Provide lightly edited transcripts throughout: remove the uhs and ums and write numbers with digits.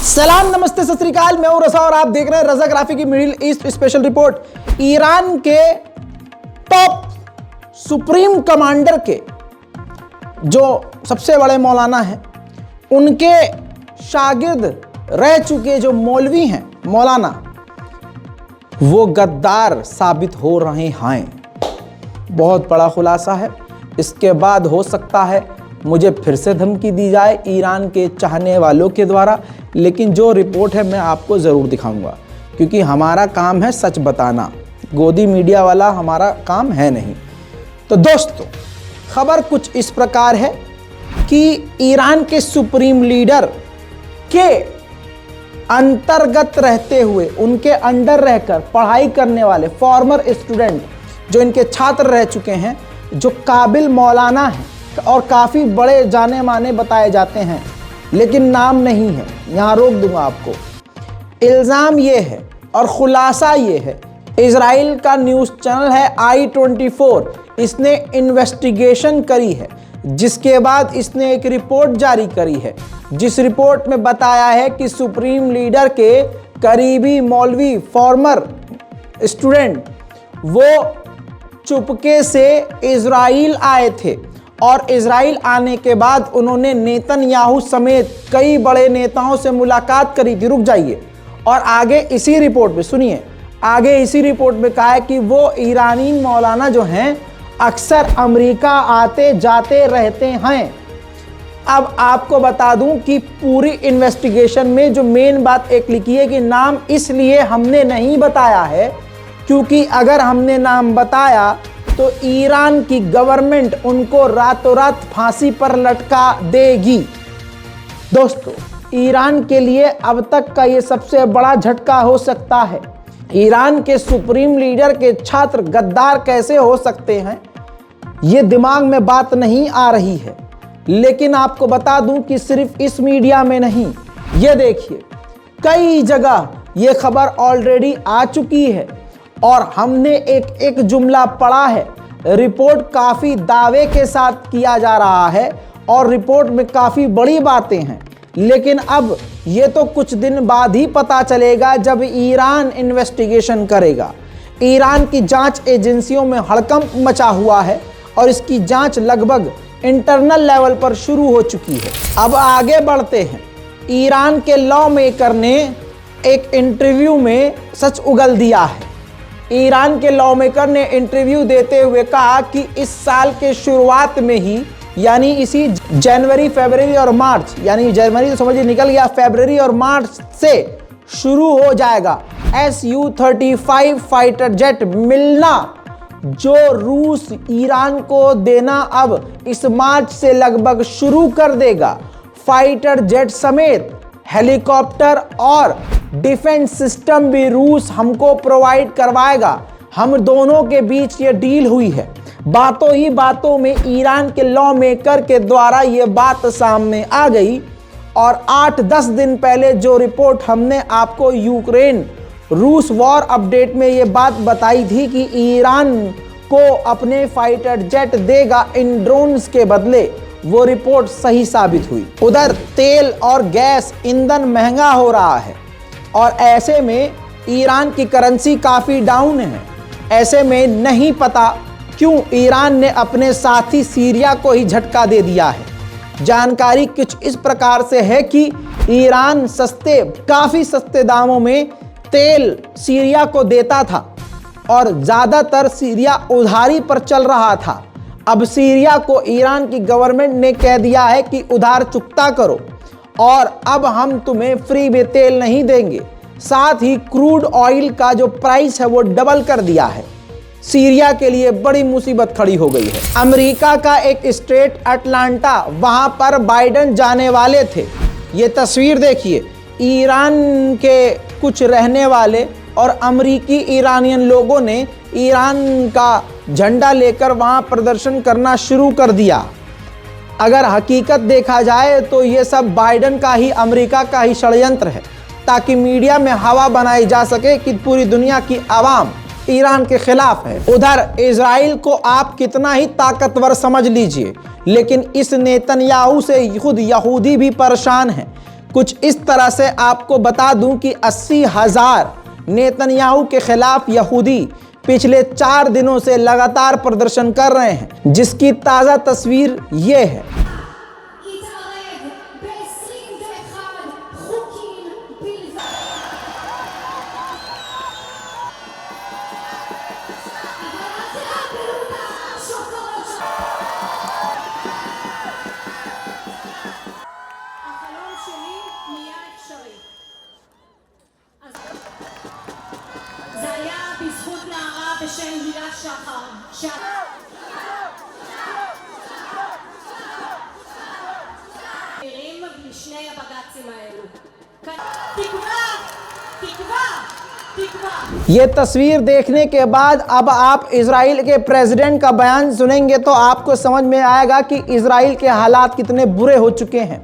सलाम, नमस्ते, सत श्री अकाल। मैं हूं रजा और आप देख रहे हैं रजा ग्राफी की middle east special report. Iran के टॉप सुप्रीम कमांडर के जो सबसे बड़े मौलाना हैं, उनके शागिर्द रह चुके जो मौलवी हैं, मौलाना, वो गद्दार साबित हो रहे हैं। बहुत बड़ा खुलासा है। इसके बाद हो सकता है मुझे फिर से धमकी दी जाए ईरान के चाहने वालों के द्वारा, लेकिन जो रिपोर्ट है मैं आपको ज़रूर दिखाऊंगा, क्योंकि हमारा काम है सच बताना। गोदी मीडिया वाला हमारा काम है नहीं। तो दोस्तों, खबर कुछ इस प्रकार है कि ईरान के सुप्रीम लीडर के अंतर्गत रहते हुए, उनके अंडर रहकर पढ़ाई करने वाले फॉर्मर स्टूडेंट, जो इनके छात्र रह चुके हैं, जो काबिल मौलाना हैं और काफ़ी बड़े जाने माने बताए जाते हैं, लेकिन नाम नहीं है, यहाँ रोक दूंगा आपको। इल्ज़ाम ये है और ख़ुलासा ये है, इजराइल का न्यूज़ चैनल है I24, इसने इन्वेस्टिगेशन करी है, जिसके बाद इसने एक रिपोर्ट जारी करी है, जिस रिपोर्ट में बताया है कि सुप्रीम लीडर के करीबी मौलवी फॉर्मर स्टूडेंट वो चुपके से इजराइल आए थे और इजराइल आने के बाद उन्होंने नेतन्याहू समेत कई बड़े नेताओं से मुलाकात करी थी। रुक जाइए, और आगे इसी रिपोर्ट में सुनिए, आगे इसी रिपोर्ट में कहा है कि वो ईरानी मौलाना जो हैं अक्सर अमेरिका आते जाते रहते हैं। अब आपको बता दूं कि पूरी इन्वेस्टिगेशन में जो मेन बात एक लिखी है कि नाम इसलिए हमने नहीं बताया है क्योंकि अगर हमने नाम बताया तो ईरान की गवर्नमेंट उनको रातों रात फांसी पर लटका देगी। दोस्तों, ईरान के लिए अब तक का ये सबसे बड़ा झटका हो सकता है। ईरान के सुप्रीम लीडर के छात्र गद्दार कैसे हो सकते हैं, ये दिमाग में बात नहीं आ रही है। लेकिन आपको बता दूं कि सिर्फ इस मीडिया में नहीं, ये देखिए कई जगह ये खबर ऑलरेडी आ चुकी है और हमने एक एक जुमला पढ़ा है। रिपोर्ट काफ़ी दावे के साथ किया जा रहा है और रिपोर्ट में काफ़ी बड़ी बातें हैं, लेकिन अब ये तो कुछ दिन बाद ही पता चलेगा जब ईरान इन्वेस्टिगेशन करेगा। ईरान की जांच एजेंसियों में हड़कंप मचा हुआ है और इसकी जांच लगभग इंटरनल लेवल पर शुरू हो चुकी है। अब आगे बढ़ते हैं। ईरान के लॉ मेकर ने एक इंटरव्यू में सच उगल दिया है। ईरान के लॉ मेकर ने इंटरव्यू देते हुए कहा कि इस साल के शुरुआत में ही, यानी इसी जनवरी, फरवरी और मार्च, यानी जनवरी तो समझिए निकल गया, फरवरी और मार्च से शुरू हो जाएगा Su-35 फाइटर जेट मिलना, जो रूस ईरान को देना अब इस मार्च से लगभग शुरू कर देगा। फाइटर जेट समेत हेलीकॉप्टर और डिफेंस सिस्टम भी रूस हमको प्रोवाइड करवाएगा। हम दोनों के बीच ये डील हुई है। बातों ही बातों में ईरान के लॉ मेकर के द्वारा ये बात सामने आ गई और 8-10 दिन पहले जो रिपोर्ट हमने आपको यूक्रेन रूस वॉर अपडेट में ये बात बताई थी कि ईरान को अपने फाइटर जेट देगा इन ड्रोन्स के बदले, वो रिपोर्ट सही साबित हुई। उधर तेल और गैस ईंधन महंगा हो रहा है और ऐसे में ईरान की करेंसी काफ़ी डाउन है। ऐसे में नहीं पता क्यों ईरान ने अपने साथी सीरिया को ही झटका दे दिया है। जानकारी कुछ इस प्रकार से है कि ईरान काफ़ी सस्ते दामों में तेल सीरिया को देता था और ज़्यादातर सीरिया उधारी पर चल रहा था। अब सीरिया को ईरान की गवर्नमेंट ने कह दिया है कि उधार चुकता करो और अब हम तुम्हें फ्री में तेल नहीं देंगे। साथ ही क्रूड ऑयल का जो प्राइस है वो डबल कर दिया है। सीरिया के लिए बड़ी मुसीबत खड़ी हो गई है। अमेरिका का एक स्टेट अटलांटा, वहां पर बाइडेन जाने वाले थे। ये तस्वीर देखिए, ईरान के कुछ रहने वाले और अमेरिकी ईरानियन लोगों ने ईरान का झंडा लेकर वहां प्रदर्शन करना शुरू कर दिया। अगर हकीकत देखा जाए तो ये सब बाइडेन का ही, अमेरिका का ही षड्यंत्र है, ताकि मीडिया में हवा बनाई जा सके कि पूरी दुनिया की आवाम ईरान के खिलाफ है। उधर इजराइल को आप कितना ही ताकतवर समझ लीजिए, लेकिन इस नेतन्याहू से खुद यहूदी भी परेशान हैं। कुछ इस तरह से आपको बता दूं कि 80,000 नेतन्याहू के खिलाफ यहूदी पिछले 4 दिनों से लगातार प्रदर्शन कर रहे हैं, जिसकी ताज़ा तस्वीर ये है। ये तस्वीर देखने के बाद अब आप इजराइल के प्रेसिडेंट का बयान सुनेंगे तो आपको समझ में आएगा कि इजराइल के हालात कितने बुरे हो चुके हैं।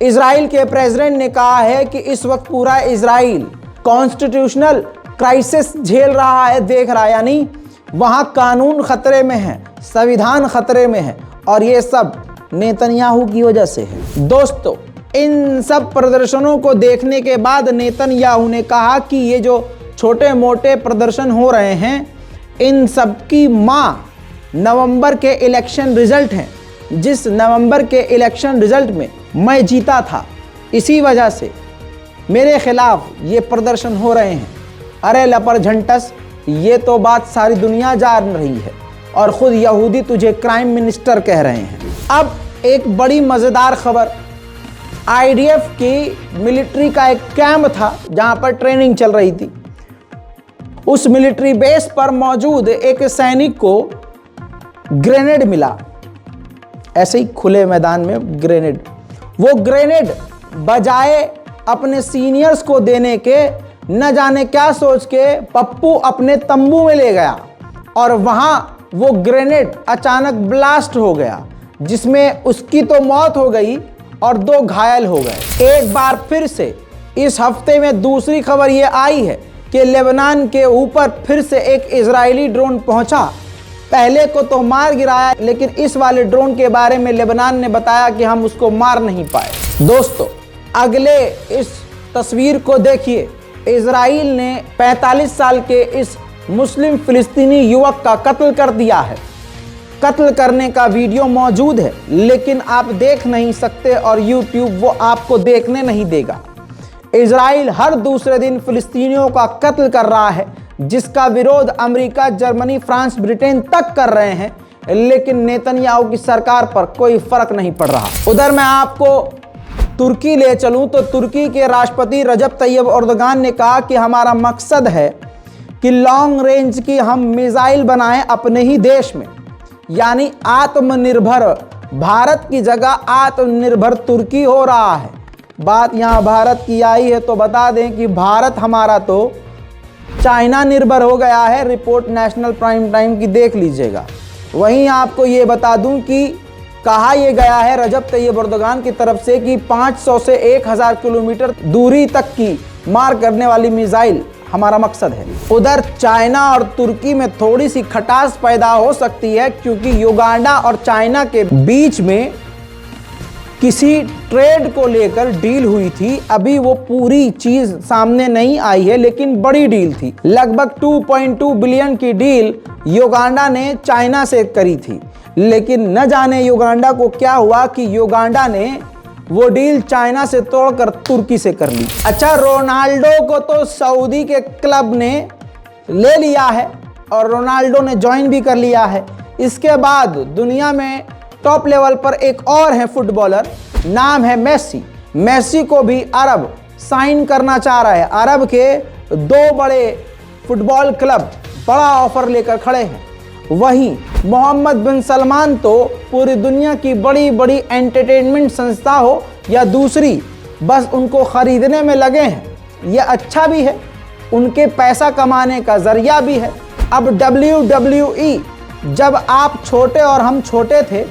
इजराइल के प्रेसिडेंट ने कहा है कि इस वक्त पूरा इजराइल कॉन्स्टिट्यूशनल क्राइसिस झेल रहा है, देख रहा है, यानी वहाँ कानून खतरे में है, संविधान खतरे में है, और ये सब नेतन्याहू की वजह से है। दोस्तों, इन सब प्रदर्शनों को देखने के बाद नेतन्याहू ने कहा कि ये जो छोटे मोटे प्रदर्शन हो रहे हैं, इन सब की माँ नवंबर के इलेक्शन रिजल्ट हैं। जिस नवंबर के इलेक्शन रिजल्ट में मैं जीता था, इसी वजह से मेरे खिलाफ ये प्रदर्शन हो रहे हैं। अरे लपर झंटस, ये तो बात सारी दुनिया जान रही है और ख़ुद यहूदी तुझे क्राइम मिनिस्टर कह रहे हैं। अब एक बड़ी मज़ेदार खबर, आईडीएफ की मिलिट्री का एक कैंप था जहाँ पर ट्रेनिंग चल रही थी। उस मिलिट्री बेस पर मौजूद एक सैनिक को ग्रेनेड मिला, ऐसे ही खुले मैदान में ग्रेनेड। वो ग्रेनेड बजाय अपने सीनियर्स को देने के, न जाने क्या सोच के पप्पू अपने तंबू में ले गया और वहाँ वो ग्रेनेड अचानक ब्लास्ट हो गया, जिसमें उसकी तो मौत हो गई और 2 घायल हो गए। एक बार फिर से इस हफ्ते में दूसरी खबर ये आई है कि लेबनान के ऊपर फिर से एक इजरायली ड्रोन पहुंचा। पहले को तो मार गिराया, लेकिन इस वाले ड्रोन के बारे में लेबनान ने बताया कि हम उसको मार नहीं पाए। दोस्तों, अगले इस तस्वीर को देखिए। इजराइल ने 45 साल के इस मुस्लिम फिलिस्तीनी युवक का कत्ल कर दिया है। कत्ल करने का वीडियो मौजूद है, लेकिन आप देख नहीं सकते और यूट्यूब वो आपको देखने नहीं देगा। इजराइल हर दूसरे दिन फिलिस्तीनियों का कत्ल कर रहा है, जिसका विरोध अमेरिका, जर्मनी, फ्रांस, ब्रिटेन तक कर रहे हैं, लेकिन नेतन्याहू की सरकार पर कोई फर्क नहीं पड़ रहा। उधर मैं आपको तुर्की ले चलूं तो तुर्की के राष्ट्रपति रजब तैयब एर्दोगान ने कहा कि हमारा मकसद है कि लॉन्ग रेंज की हम मिसाइल बनाएं अपने ही देश में, यानी आत्मनिर्भर। भारत की जगह आत्मनिर्भर तुर्की हो रहा है। बात यहाँ भारत की आई है तो बता दें कि भारत हमारा तो चाइना निर्भर हो गया है। रिपोर्ट नेशनल प्राइम टाइम की देख लीजिएगा। वहीं आपको ये बता दूं कि कहा यह गया है रजब तैयब एर्दोगान की तरफ से कि 500 से 1000 किलोमीटर दूरी तक की मार करने वाली मिसाइल हमारा मकसद है। उधर चाइना और तुर्की में थोड़ी सी खटास पैदा हो सकती है, क्योंकि युगांडा और चाइना के बीच में किसी ट्रेड को लेकर डील हुई थी। अभी वो पूरी चीज सामने नहीं आई है, लेकिन बड़ी डील थी। लगभग 2.2 बिलियन की डील युगांडा ने चाइना से करी थी, लेकिन न जाने युगांडा को क्या हुआ कि युगांडा ने वो डील चाइना से तोड़कर तुर्की से कर ली। अच्छा, रोनाल्डो को तो सऊदी के क्लब ने ले लिया है और रोनाल्डो ने ज्वाइन भी कर लिया है। इसके बाद दुनिया में टॉप लेवल पर एक और है फुटबॉलर, नाम है मेसी। मेसी को भी अरब साइन करना चाह रहा है। अरब के 2 बड़े फुटबॉल क्लब बड़ा ऑफर लेकर खड़े हैं। वहीं मोहम्मद बिन सलमान तो पूरी दुनिया की बड़ी बड़ी एंटरटेनमेंट संस्था हो या दूसरी, बस उनको खरीदने में लगे हैं। ये अच्छा भी है, उनके पैसा कमाने का जरिया भी है। अब WWE, जब आप छोटे और हम छोटे थे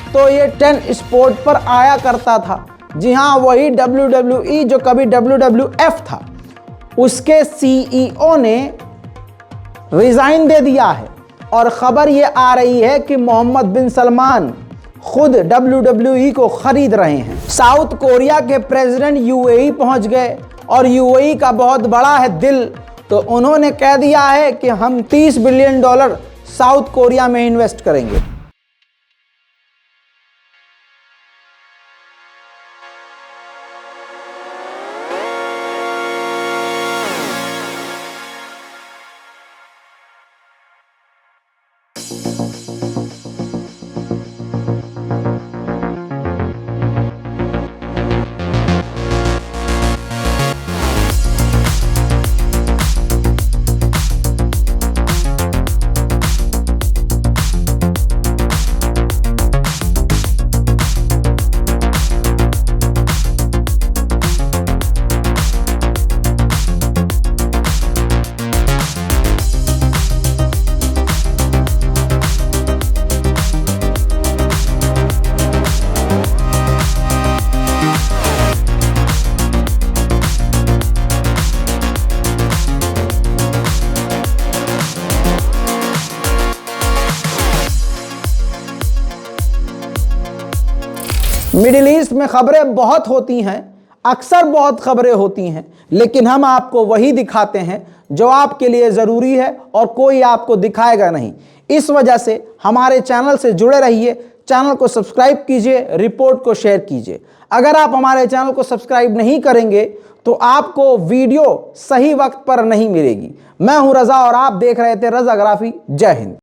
तो ये 10 स्पोर्ट पर आया करता था। जी हाँ, वही WWE जो कभी WWF था। उसके CEO ने रिजाइन दे दिया है और खबर ये आ रही है कि मोहम्मद बिन सलमान खुद WWE को खरीद रहे हैं। साउथ कोरिया के प्रेसिडेंट यूएई पहुंच गए और यूएई का बहुत बड़ा है दिल, तो उन्होंने कह दिया है कि हम $30 बिलियन साउथ कोरिया में इन्वेस्ट करेंगे। मिडिल ईस्ट में खबरें बहुत होती हैं, अक्सर बहुत खबरें होती हैं, लेकिन हम आपको वही दिखाते हैं जो आपके लिए ज़रूरी है और कोई आपको दिखाएगा नहीं। इस वजह से हमारे चैनल से जुड़े रहिए, चैनल को सब्सक्राइब कीजिए, रिपोर्ट को शेयर कीजिए। अगर आप हमारे चैनल को सब्सक्राइब नहीं करेंगे तो आपको वीडियो सही वक्त पर नहीं मिलेगी। मैं हूं रज़ा और आप देख रहे थे रज़ाग्राफी। जय हिंद।